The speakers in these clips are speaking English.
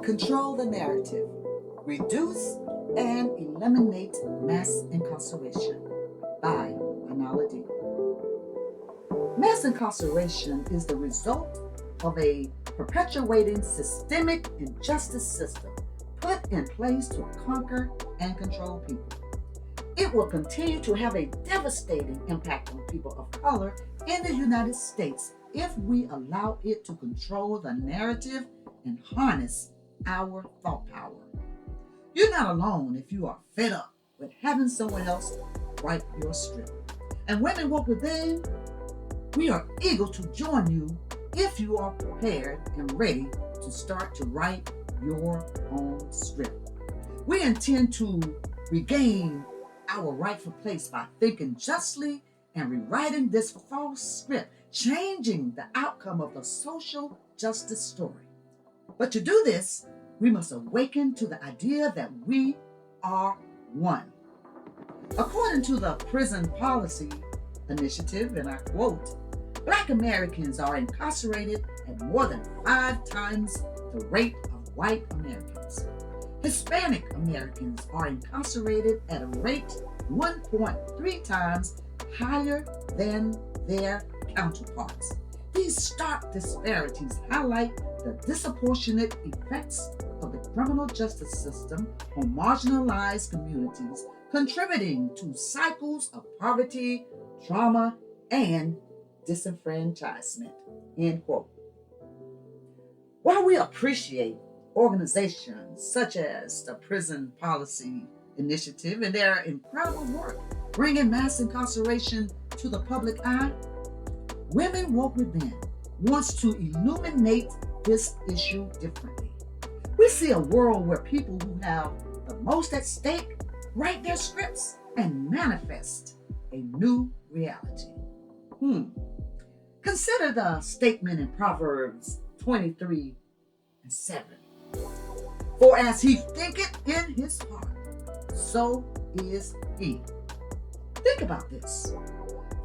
Control the narrative. Reduce and eliminate mass incarceration by Annala. Mass incarceration is the result of a perpetuating systemic injustice system put in place to conquer and control people. It will continue to have a devastating impact on people of color in the United States if we allow it to control the narrative and harness our thought power. You're not alone if you are fed up with having someone else write your script. And Women Woke Within, we are eager to join you if you are prepared and ready to start to write your own script. We intend to regain our rightful place by thinking justly and rewriting this false script, changing the outcome of the social justice story. But to do this, we must awaken to the idea that we are one. According to the Prison Policy Initiative, and I quote, Black Americans are incarcerated at more than 5 times the rate of white Americans. Hispanic Americans are incarcerated at a rate 1.3 times higher than their counterparts. These stark disparities highlight the disproportionate effects of the criminal justice system on marginalized communities, contributing to cycles of poverty, trauma, and disenfranchisement. End quote. While we appreciate organizations such as the Prison Policy Initiative and their incredible work bringing mass incarceration to the public eye, Women Woke Within wants to illuminate this issue differently. We see a world where people who have the most at stake write their scripts and manifest a new reality. Consider the statement in Proverbs 23:7. For as he thinketh in his heart, so is he. Think about this.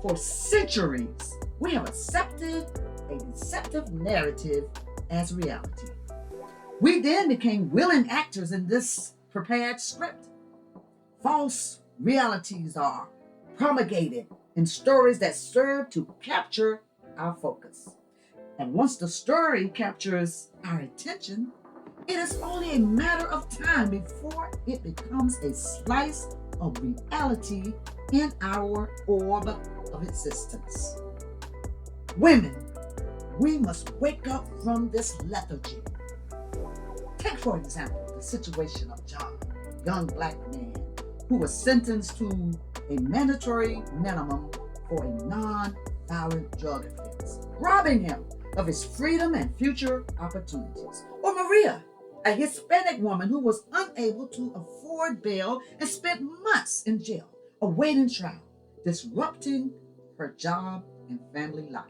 For centuries, we have accepted a deceptive narrative as reality. We then became willing actors in this prepared script. False realities are promulgated in stories that serve to capture our focus. And once the story captures our attention, it is only a matter of time before it becomes a slice of reality in our orb of existence. Women, we must wake up from this lethargy. Take, for example, the situation of John, a young Black man who was sentenced to a mandatory minimum for a non-violent drug offense, robbing him of his freedom and future opportunities. Or Maria, a Hispanic woman who was unable to afford bail and spent months in jail awaiting trial, disrupting her job and family life.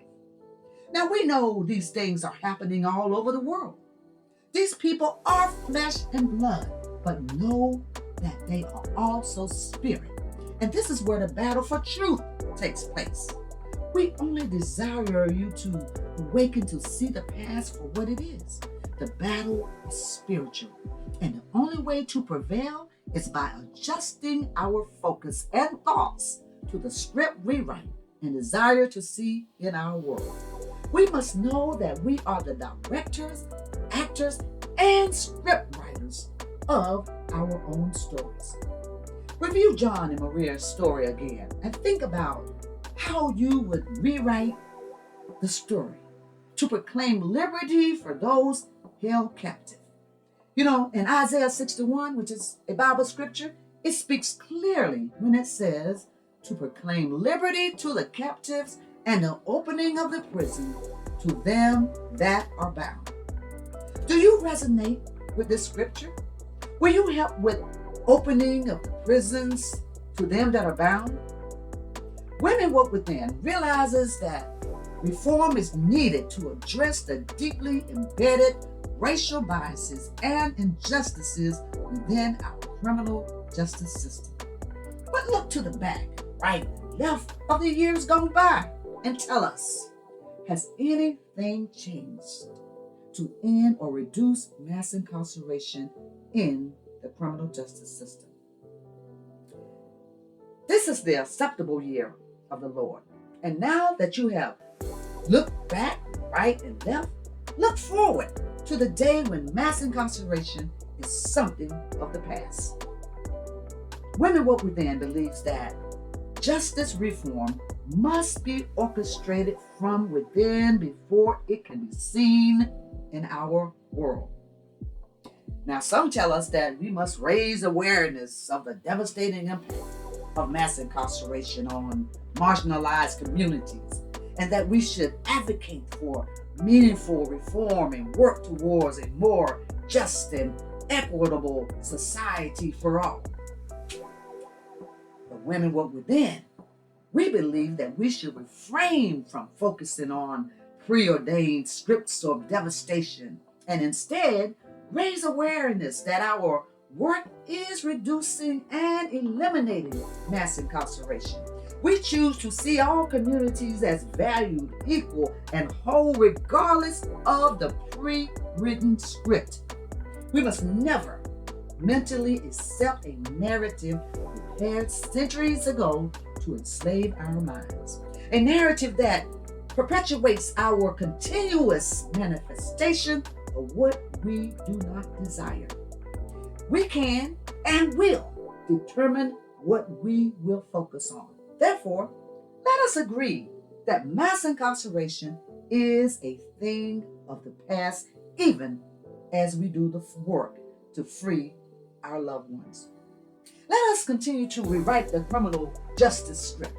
Now we know these things are happening all over the world. These people are flesh and blood, but know that they are also spirit. And this is where the battle for truth takes place. We only desire you to awaken to see the past for what it is. The battle is spiritual, and the only way to prevail is by adjusting our focus and thoughts to the script we write and desire to see in our world. We must know that we are the directors, actors, and script writers of our own stories. Review John and Maria's story again and think about how you would rewrite the story to proclaim liberty for those held captive. You know, in Isaiah 61, which is a Bible scripture, it speaks clearly when it says to proclaim liberty to the captives and the opening of the prison to them that are bound. Do you resonate with this scripture? Will you help with opening of the prisons to them that are bound? Women Woke Within realizes that reform is needed to address the deeply embedded racial biases and injustices within our criminal justice system. But look to the back, right, left of the years gone by and tell us, has anything changed? to end or reduce mass incarceration in the criminal justice system. This is the acceptable year of the Lord. And now that you have looked back, right, and left, look forward to the day when mass incarceration is something of the past. Women Woke Within believes that justice reform must be orchestrated from within before it can be seen in our world. Now, some tell us that we must raise awareness of the devastating impact of mass incarceration on marginalized communities, and that we should advocate for meaningful reform and work towards a more just and equitable society for all. The Women Woke Within, we believe that we should refrain from focusing on preordained scripts of devastation and instead raise awareness that our work is reducing and eliminating mass incarceration. We choose to see all communities as valued, equal, and whole regardless of the pre-written script. We must never mentally accept a narrative prepared centuries ago to enslave our minds. A narrative that perpetuates our continuous manifestation of what we do not desire. We can and will determine what we will focus on. Therefore, let us agree that mass incarceration is a thing of the past, even as we do the work to free our loved ones. Let us continue to rewrite the criminal justice script.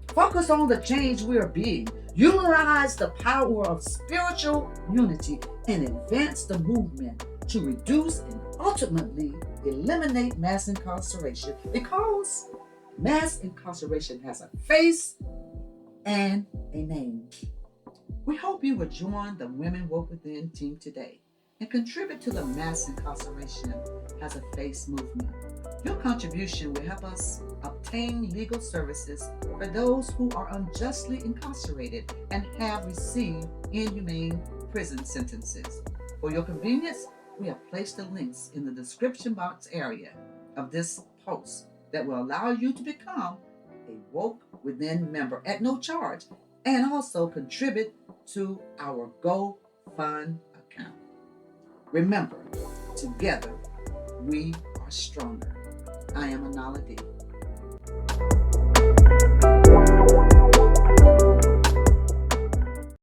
Focus on the change we are being. Utilize the power of spiritual unity and advance the movement to reduce and ultimately eliminate mass incarceration, because mass incarceration has a face and a name. We hope you will join the Women Woke Within team today and contribute to the Mass Incarceration Has a Face movement. Your contribution will help us obtain legal services for those who are unjustly incarcerated and have received inhumane prison sentences. For your convenience, we have placed the links in the description box area of this post that will allow you to become a Woke Within member at no charge and also contribute to our GoFund account. Remember, together we are stronger. I am Annala D.